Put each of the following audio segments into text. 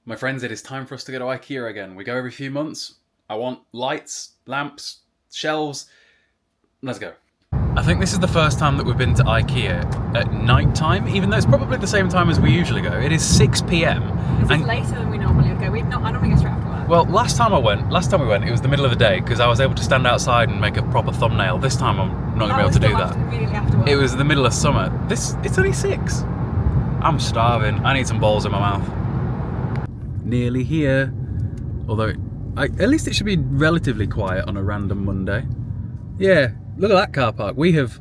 My friends, it is time for us to go to IKEA again. We go every few months. I want lights, lamps, shelves. Let's go. I think this is the first time that we've been to IKEA at night time, even though it's probably the same time as we usually go. It is 6 p.m. This is later than we normally go. I normally go straight after work. Well, last time we went, it was the middle of the day because I was able to stand outside and make a proper thumbnail. This time I'm not going to be able to do that. Immediately after work. It was the middle of summer. It's only 6. I'm starving. I need some balls in my mouth. Nearly here. Although, at least it should be relatively quiet on a random Monday. Yeah, look at that car park. We have.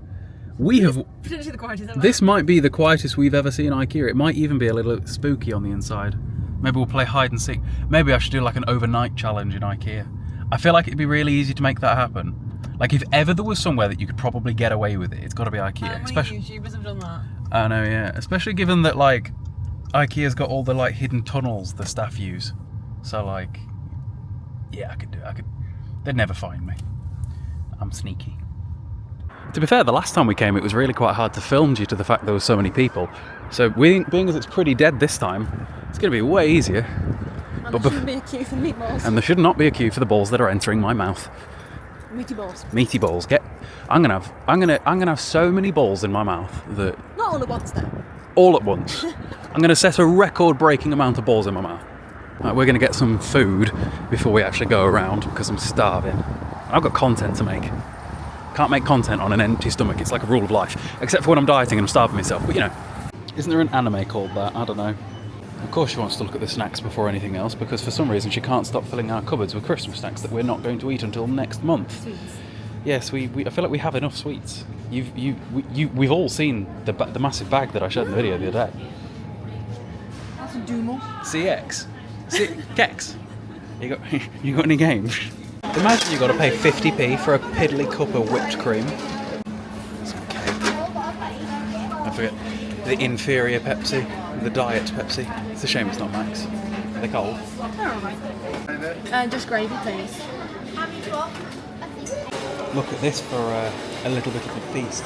Potentially the quietest ever. This might be the quietest we've ever seen IKEA. It might even be a little spooky on the inside. Maybe we'll play hide and seek. Maybe I should do like an overnight challenge in IKEA. I feel like it'd be really easy to make that happen. Like if ever there was somewhere that you could probably get away with it, it's got to be IKEA. Especially YouTubers have done that. I know, yeah. Especially given that like IKEA's got all the like hidden tunnels the staff use. So like, yeah, I could do it. They'd never find me. I'm sneaky. To be fair, the last time we came, it was really quite hard to film due to the fact there were so many people. So being as it's pretty dead this time, it's going to be way easier. And there shouldn't be a queue for meatballs. And there should not be a queue for the balls that are entering my mouth. Meaty balls. Meaty balls. I'm gonna have so many balls in my mouth that. Not all at once though. All at once. I'm gonna set a record-breaking amount of balls in my mouth. Right, we're gonna get some food before we actually go around because I'm starving. I've got content to make. Can't make content on an empty stomach. It's like a rule of life. Except for when I'm dieting and I'm starving myself. But you know, isn't there an anime called that? I don't know. Of course she wants to look at the snacks before anything else because for some reason she can't stop filling our cupboards with Christmas snacks that we're not going to eat until next month. Sweets. Yes, I feel like we have enough sweets. We've all seen the massive bag that I showed in the video the other day. That's a Doomal. CX. Kex. You got any games? Imagine you got to pay 50p for a piddly cup of whipped cream. Some cake. I forget the inferior Pepsi, the diet Pepsi. It's a shame it's not Max. They're cold. They're alright. Just gravy, please. Look at this for a little bit of a feast.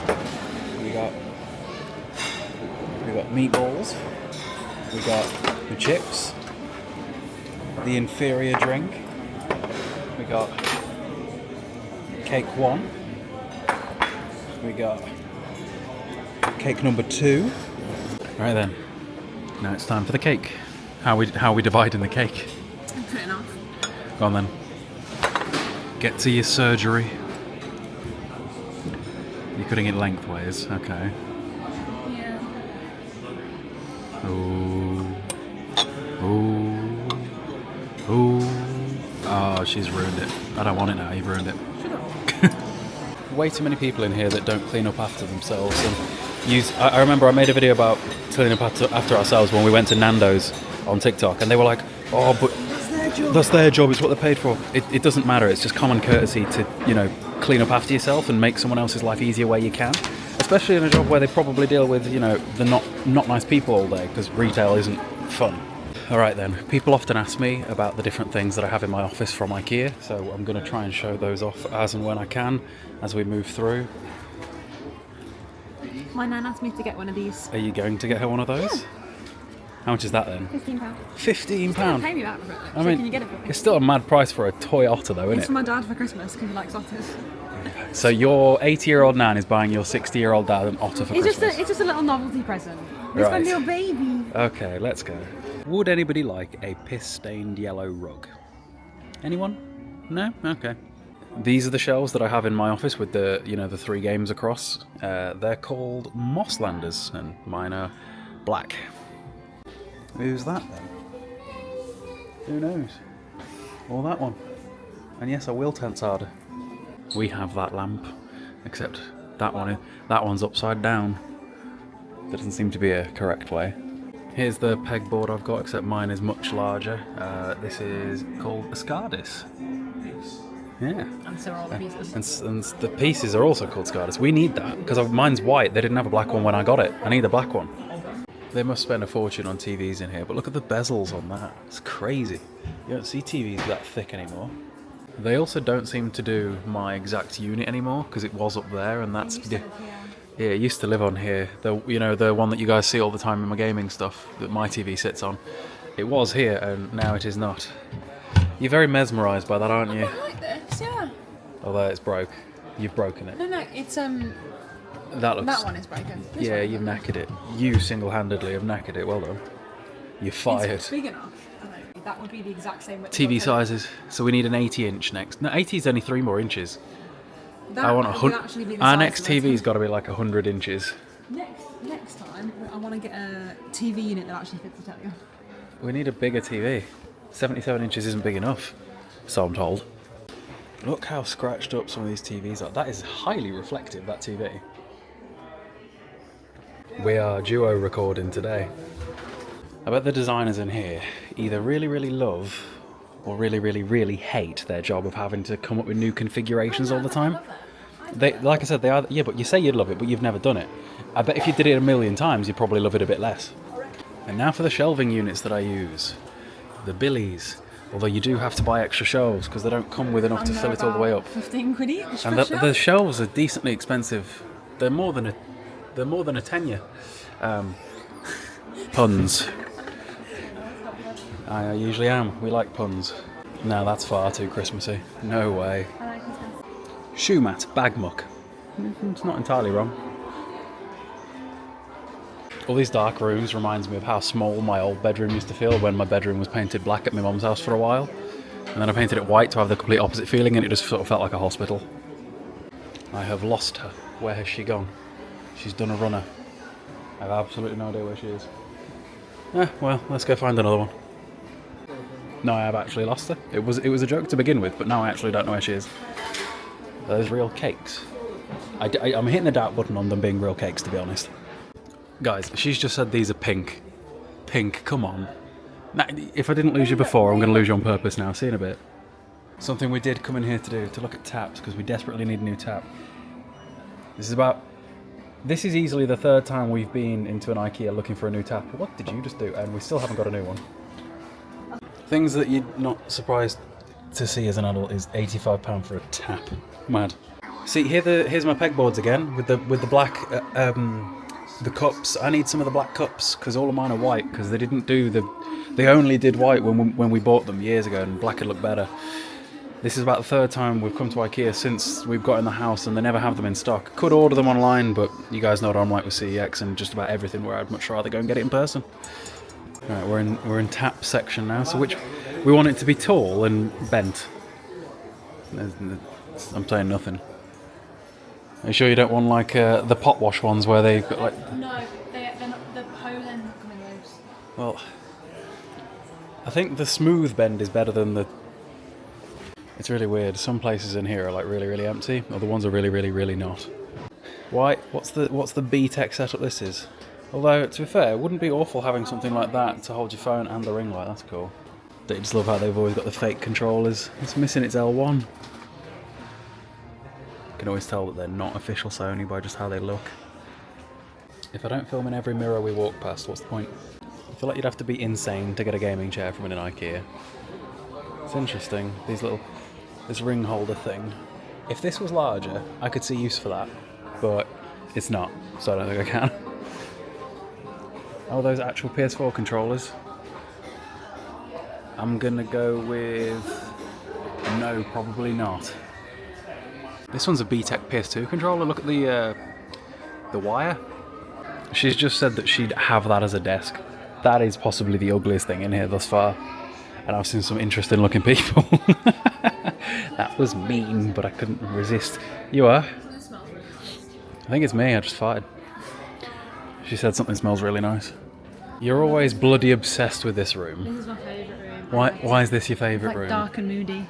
We got meatballs. We got the chips. The inferior drink. We got cake 1. We got cake number 2. Right then. Now it's time for the cake. How are we dividing the cake? I'm cutting off. Go on then. Get to your surgery. You're cutting it lengthways, okay. Yeah. Ooh. Oh, she's ruined it. I don't want it now, you've ruined it. Shut up. Way too many people in here that don't clean up after themselves. And I remember I made a video about cleaning up after ourselves when we went to Nando's on TikTok, and they were like, oh, but that's their job, it's what they're paid for. It doesn't matter, it's just common courtesy to, you know, clean up after yourself and make someone else's life easier where you can. Especially in a job where they probably deal with, you know, the not nice people all day, because retail isn't fun. Alright then, people often ask me about the different things that I have in my office from IKEA, so I'm going to try and show those off as and when I can as we move through. My nan asked me to get one of these. Are you going to get her one of those? Yeah. How much is that then? £15. £15? Pay me back for it. I So mean, can you get it for me? it's still a mad price for a toy otter though, isn't It's it? for my dad for Christmas because he likes otters. So your 80-year-old nan is buying your 60-year-old dad an otter for Christmas? It's just a little novelty present. It's Right. for your baby. Okay, let's go. Would anybody like a piss-stained yellow rug? Anyone? No? Okay. These are the shelves that I have in my office with the 3 games across. They're called Mosslanders, and mine are black. Who's that then? Who knows? Or that one. And yes, I will tense harder. We have that lamp, except that one's upside down. That doesn't seem to be a correct way. Here's the pegboard I've got, except mine is much larger. This is called a SCARDIS. Yeah. And so are all the pieces. And the pieces are also called SCARDIS. We need that, because mine's white. They didn't have a black one when I got it. I need a black one. They must spend a fortune on TVs in here, but look at the bezels on that. It's crazy. You don't see TVs that thick anymore. They also don't seem to do my exact unit anymore, because it was up there, and that's... Yeah, it used to live on here. The one that you guys see all the time in my gaming stuff that my TV sits on. It was here, and now it is not. You're very mesmerised by that, aren't you? I like this, yeah. Although it's broke. You've broken it. No, it's That looks... that one is broken. This Yeah, one, you've knackered it. You single-handedly have knackered it. Well done. You're fired. It's big enough. I know. That would be the exact same width. TV sizes. So we need an 80-inch next. No, 80 is only 3 more inches. That I want would actually be the Our size next of this. TV's got to be like 100 inches. Next time, I want to get a TV unit that actually fits the telly. We need a bigger TV. 77 inches isn't big enough, so I'm told. Look how scratched up some of these TVs are. That is highly reflective, that TV. We are duo recording today. I bet the designers in here either really, really love or really, really, really hate their job of having to come up with new configurations all the time. They, like I said, they are. Yeah, but you say you'd love it, but you've never done it. I bet if you did it a million times, you'd probably love it a bit less. And now for the shelving units that I use. The billies. Although you do have to buy extra shelves because they don't come with enough to fill it all the way up. 15 quid each. And the shelves are decently expensive. They're more than a tenner. Puns. I usually am. We like puns. No, that's far too Christmassy. No way. I like this. Shoe mat, bag muck. It's not entirely wrong. All these dark rooms reminds me of how small my old bedroom used to feel when my bedroom was painted black at my mum's house for a while. And then I painted it white to have the complete opposite feeling, and it just sort of felt like a hospital. I have lost her. Where has she gone? She's done a runner. I have absolutely no idea where she is. Well, let's go find another one. No, I have actually lost her. It was a joke to begin with, but now I actually don't know where she is. Those real cakes. I'm hitting the doubt button on them being real cakes, to be honest. Guys, she's just said these are pink. Pink, come on. Now, if I didn't lose you before, I'm going to lose you on purpose now. See you in a bit. Something we did come in here to do, to look at taps, because we desperately need a new tap. This is easily the third time we've been into an IKEA looking for a new tap. What did you just do? And we still haven't got a new one. Things that you're not surprised to see as an adult is £85 for a tap. Mad. See, here's my pegboards again with the black the cups. I need some of the black cups because all of mine are white because they didn't do they only did white when we bought them years ago, and black would look better. This is about the third time we've come to IKEA since we've got in the house, and they never have them in stock. Could order them online, but you guys know what I'm like with CEX and just about everything, where I'd much rather go and get it in person. Right, we're in tap section now. So we want it to be tall and bent. I'm saying nothing. Are you sure you don't want like the pot wash ones where they've got like... No, they're not, the hose ends not coming loose. Well, I think the smooth bend is better than the... It's really weird. Some places in here are like really, really empty. Other ones are really, really, really not. Why? What's the B-Tech setup this is? Although, to be fair, it wouldn't be awful having something like that to hold your phone and the ring light. That's cool. I just love how they've always got the fake controllers. It's missing its L1. You can always tell that they're not official Sony by just how they look. If I don't film in every mirror we walk past, what's the point? I feel like you'd have to be insane to get a gaming chair from an IKEA. It's interesting, this ring holder thing. If this was larger, I could see use for that, but it's not, so I don't think I can. Oh, those actual PS4 controllers. I'm gonna go with... No, probably not. This one's a B-Tech PS2 controller. Look at the wire. She's just said that she'd have that as a desk. That is possibly the ugliest thing in here thus far. And I've seen some interesting looking people. That was mean, but I couldn't resist. You are? It smells really nice. I think it's me, I just farted. She said something smells really nice. You're always bloody obsessed with this room. This is my favourite room. Why is this your favourite It's like room? dark and moody.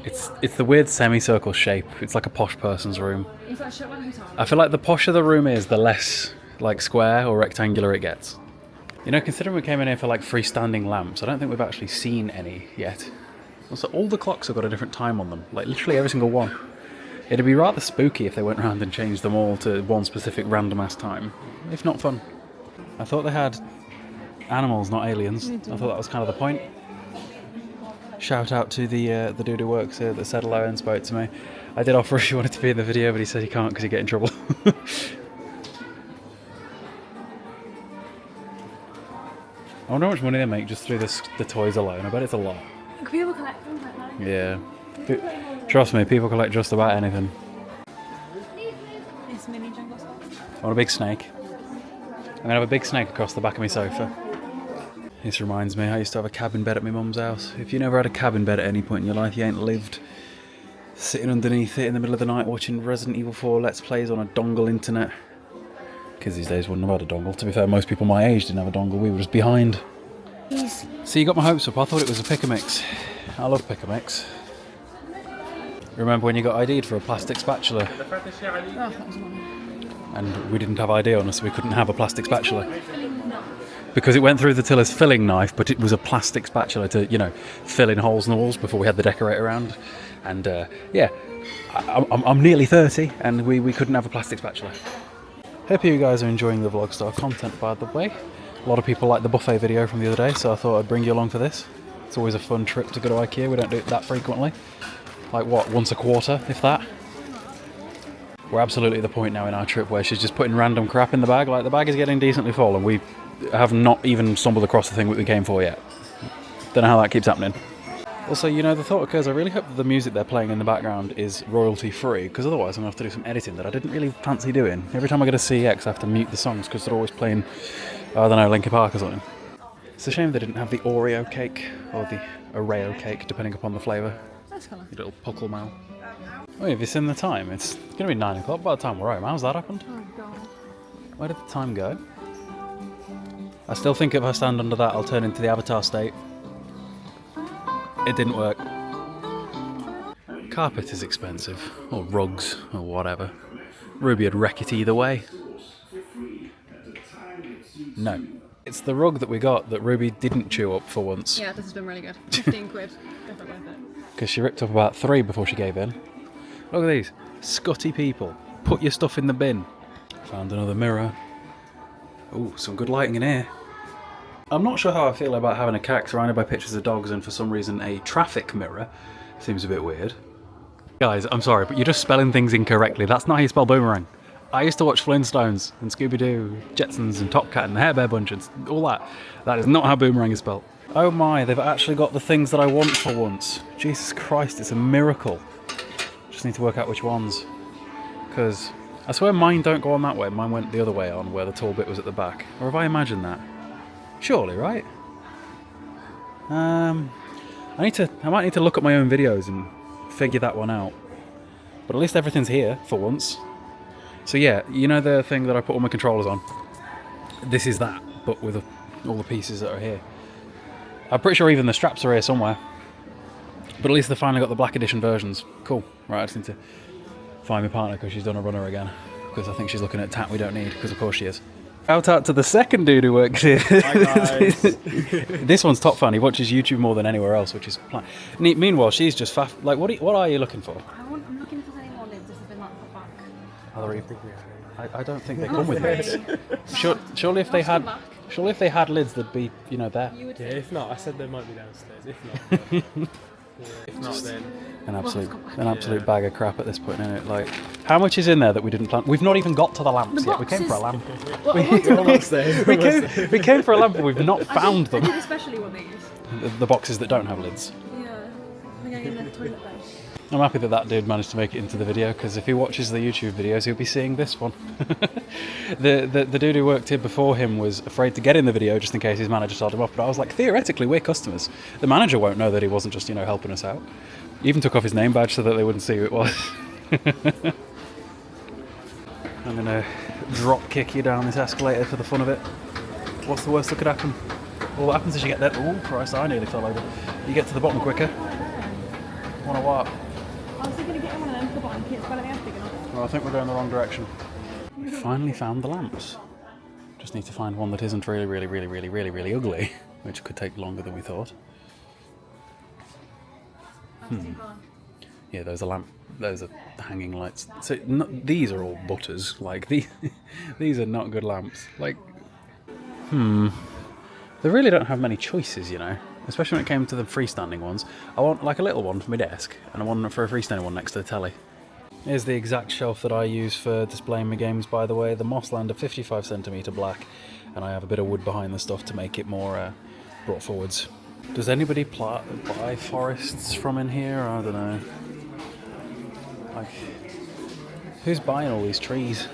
It's the weird semicircle shape. It's like a posh person's room. It's like shut my hotel. I feel like the posher the room is, the less like square or rectangular it gets. You know, considering we came in here for like freestanding lamps, I don't think we've actually seen any yet. Also, all the clocks have got a different time on them. Like literally every single one. It'd be rather spooky if they went around and changed them all to one specific random ass time. If not fun. I thought they had animals, not aliens. I thought that was kind of the point. Shout out to the dude who works here that said hello and spoke to me. I did offer if he wanted to be in the video, but he said he can't because he'd get in trouble. I wonder how much money they make just through the toys alone. I bet it's a lot. People collect things like that. Yeah. Trust me, people collect just about anything. It's mini jungle stuff. I want a big snake. I'm gonna have a big snake across the back of my sofa. This reminds me, I used to have a cabin bed at my mum's house. If you never had a cabin bed at any point in your life, you ain't lived. Sitting underneath it in the middle of the night watching Resident Evil 4 Let's Plays on a dongle internet. Kids these days wouldn't have had a dongle. To be fair, most people my age didn't have a dongle, we were just behind. So you got my hopes up, I thought it was a pick-a-mix. I love pick-a-mix. Remember when you got ID'd for a plastic spatula? Oh, that was annoying. And we didn't have ID on us, so we couldn't have a plastic spatula. Because it went through the till as filling knife, but it was a plastic spatula to, you know, fill in holes in the walls before we had the decorator around. And yeah, I'm nearly 30 and we couldn't have a plastic spatula. Hope you guys are enjoying the Vlogstar content, by the way. A lot of people liked the buffet video from the other day, so I thought I'd bring you along for this. It's always a fun trip to go to IKEA, we don't do it that frequently. Like what, once a quarter, if that? We're absolutely at the point now in our trip where she's just putting random crap in the bag. Like, the bag is getting decently full and we have not even stumbled across the thing that we came for yet. Don't know how that keeps happening. Also, you know, the thought occurs, I really hope that the music they're playing in the background is royalty free, because otherwise I'm going to have to do some editing that I didn't really fancy doing. Every time I go to CEX I have to mute the songs because they're always playing, I don't know, Linkin Park or something. It's a shame they didn't have the Oreo cake, or the Oreo cake, depending upon the flavour. That's colour. Your little puckle mouth. Oh, have you seen the time? It's going to be 9 o'clock by the time we're home. How's that happened? Oh, God. Where did the time go? I still think if I stand under that I'll turn into the Avatar state. It didn't work. Carpet is expensive, or rugs, or whatever. Ruby would wreck it either way. No. It's the rug that we got that Ruby didn't chew up for once. Yeah, this has been really good. 15 quid. Definitely worth it. Because she ripped up about 3 before she gave in. Look at these. Scutty people. Put your stuff in the bin. Found another mirror. Ooh, some good lighting in here. I'm not sure how I feel about having a cat surrounded by pictures of dogs and for some reason a traffic mirror. Seems a bit weird. Guys, I'm sorry, but you're just spelling things incorrectly. That's not how you spell boomerang. I used to watch Flintstones and Scooby-Doo, Jetsons and Top Cat and the Hair Bear Bunch and all that. That is not how boomerang is spelled. Oh my, they've actually got the things that I want for once. Jesus Christ, it's a miracle. Just need to work out which ones. Because I swear mine don't go on that way. Mine went the other way on where the tall bit was at the back. Or have I imagined that? Surely, right? I might need to look at my own videos and figure that one out. But at least everything's here for once. So yeah, you know the thing that I put all my controllers on? This is that, but with all the pieces that are here. I'm pretty sure even the straps are here somewhere. But at least they finally got the black edition versions. Cool. Right, I just need to find my partner because she's done a runner again. Because I think she's looking at tat we don't need, because of course she is. Shout out to the second dude who works here. Hi guys. This one's top fan. He watches YouTube more than anywhere else, which is fine. Meanwhile, she's just faff. Like, what are you looking for? I'm looking for any more lids. This has been like put back. Are there I don't think they come with lids. Surely if they had lids, they'd be, you know, there. Yeah, if not, I said they might be downstairs. If not, if not, then An absolute bag of crap at this point, isn't it? Like, how much is in there that we didn't plan? We've not even got to the lamps yet. We came for a lamp. we're almost there. We came for a lamp, but we've not found I them. did especially want these. The boxes that don't have lids. Yeah. They're going in the toilet though. I'm happy that that dude managed to make it into the video, because if he watches the YouTube videos, he'll be seeing this one. The dude who worked here before him was afraid to get in the video just in case his manager told him off, but I was like, theoretically, we're customers. The manager won't know that he wasn't just, you know, helping us out. He even took off his name badge so that they wouldn't see who it was. I'm going to drop kick you down this escalator for the fun of it. What's the worst that could happen? All that happens is you get there. Oh, Christ, I nearly fell over. You get to the bottom quicker. Wanna what? I was thinking of getting one of them for the bottom kits, but I think big enough. Well, I think we're going the wrong direction. We finally found the lamps. Just need to find one that isn't really ugly, which could take longer than we thought. Yeah, those are hanging lights. So these are all butters. Like these are not good lamps. Like, they really don't have many choices, you know. Especially when it came to the freestanding ones. I want like a little one for my desk and I want for a freestanding one next to the telly. Here's the exact shelf that I use for displaying my games, by the way. The Mosslander 55cm black and I have a bit of wood behind the stuff to make it more brought forwards. Does anybody buy forests from in here? I don't know. Like, who's buying all these trees?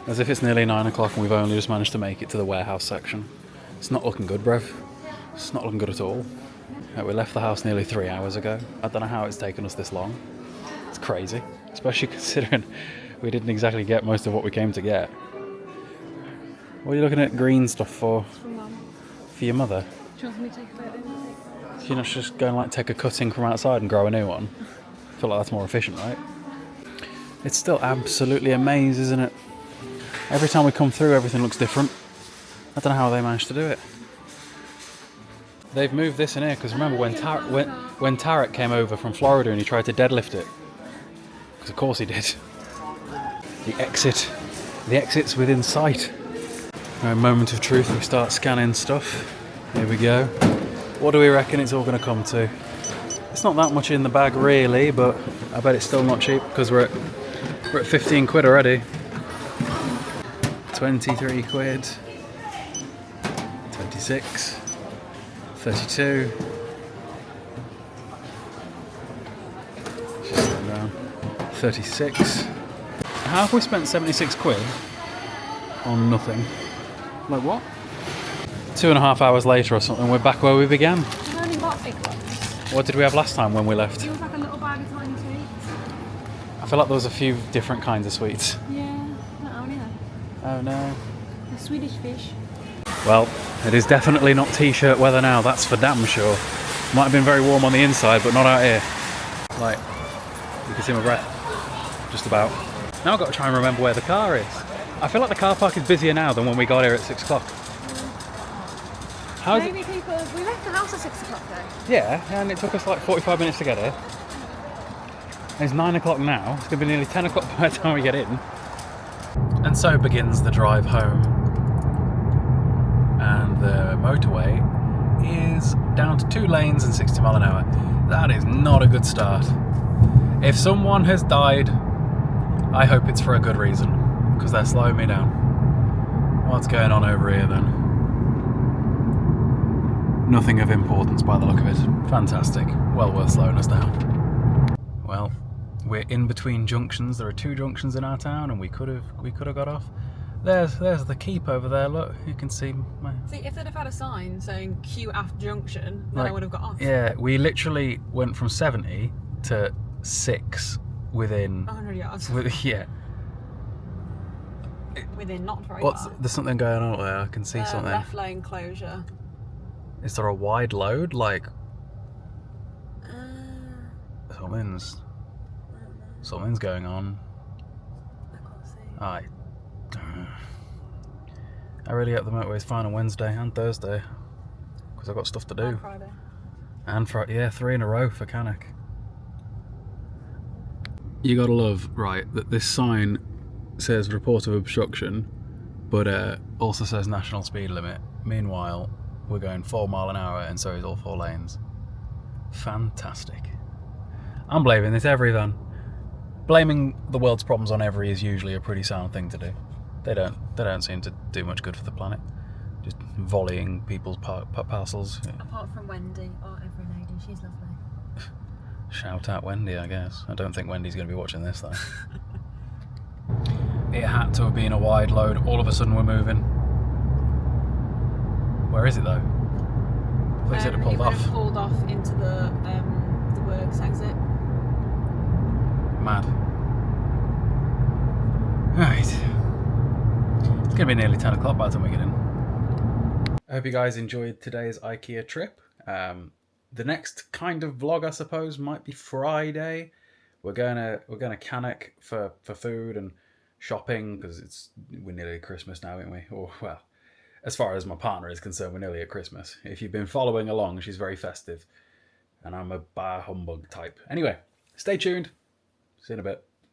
As if it's nearly 9 o'clock and we've only just managed to make it to the warehouse section. It's not looking good, bruv. It's not looking good at all. We left the house nearly 3 hours ago. I don't know how it's taken us this long. It's crazy, especially considering we didn't exactly get most of what we came to get. What are you looking at green stuff for? It's from Mum. For your mother? She wants me to take a photo. So you're not just going like take a cutting from outside and grow a new one? I feel like that's more efficient, right? It's still absolutely amazing, isn't it? Every time we come through, everything looks different. I don't know how they managed to do it. They've moved this in here because remember when Tarek came over from Florida and he tried to deadlift it? Because of course he did. The exit's within sight. A moment of truth, we start scanning stuff. Here we go. What do we reckon it's all going to come to? It's not that much in the bag really, but I bet it's still not cheap because we're at 15 quid already. 23 quid. 26. 32. Just slow down. 36. How have we spent 76 quid on nothing? Like what? 2.5 hours later or something, we're back where we began. I've only got big ones. What did we have last time when we left? It was like a little bag of tiny sweets. I feel like there was a few different kinds of sweets. Yeah, not only that. Oh no. The Swedish fish. Well, it is definitely not t-shirt weather now, that's for damn sure. Might have been very warm on the inside, but not out here. Like, you can see my breath. Just about. Now I've got to try and remember where the car is. I feel like the car park is busier now than when we got here at 6 o'clock. How is it? Maybe people... We left the house at 6 o'clock though. Yeah, and it took us like 45 minutes to get here. And it's 9 o'clock now. It's going to be nearly 10 o'clock by the time we get in. And so begins the drive home. And the motorway is down to 2 lanes and 60 mile an hour. That is not a good start. If someone has died, I hope it's for a good reason, because they're slowing me down. What's going on over here then? Nothing of importance by the look of it. Fantastic. Well worth slowing us down. Well, we're in between junctions. There are 2 junctions in our town, and we could have got off. There's the keep over there. Look, you can see. See, if they'd have had a sign saying queue after junction, then I would have got off. Yeah, we literally went from 70 to 6 within 100 yards. Yeah. Within not very far. There's something going on there. I can see something. Left lane closure. Is there a wide load? Like something's going on. I can't see. I really hope the motorway's fine on Wednesday and Thursday because I've got stuff to do. And Friday. And Friday, yeah, 3 in a row for Canuck. You gotta love, right, that this sign says report of obstruction, but also says national speed limit. Meanwhile, we're going 4 mile an hour and so is all 4 lanes. Fantastic. I'm blaming this every van. Blaming the world's problems on every is usually a pretty sound thing to do. They don't seem to do much good for the planet. Just volleying people's parcels. Yeah. Apart from Wendy, our every lady, she's lovely. Shout out Wendy, I guess. I don't think Wendy's going to be watching this though. It had to have been a wide load. All of a sudden we're moving. Where is it though? They said it pulled off. It pulled off into the works exit. Mad. Right. It's going to be nearly 10 o'clock by the time we get in. I hope you guys enjoyed today's IKEA trip. The next kind of vlog, I suppose, might be Friday. We're gonna Canuck for food and shopping because we're nearly at Christmas now, aren't we? Or well, as far as my partner is concerned, we're nearly at Christmas. If you've been following along, she's very festive, and I'm a bar humbug type. Anyway, stay tuned. See you in a bit.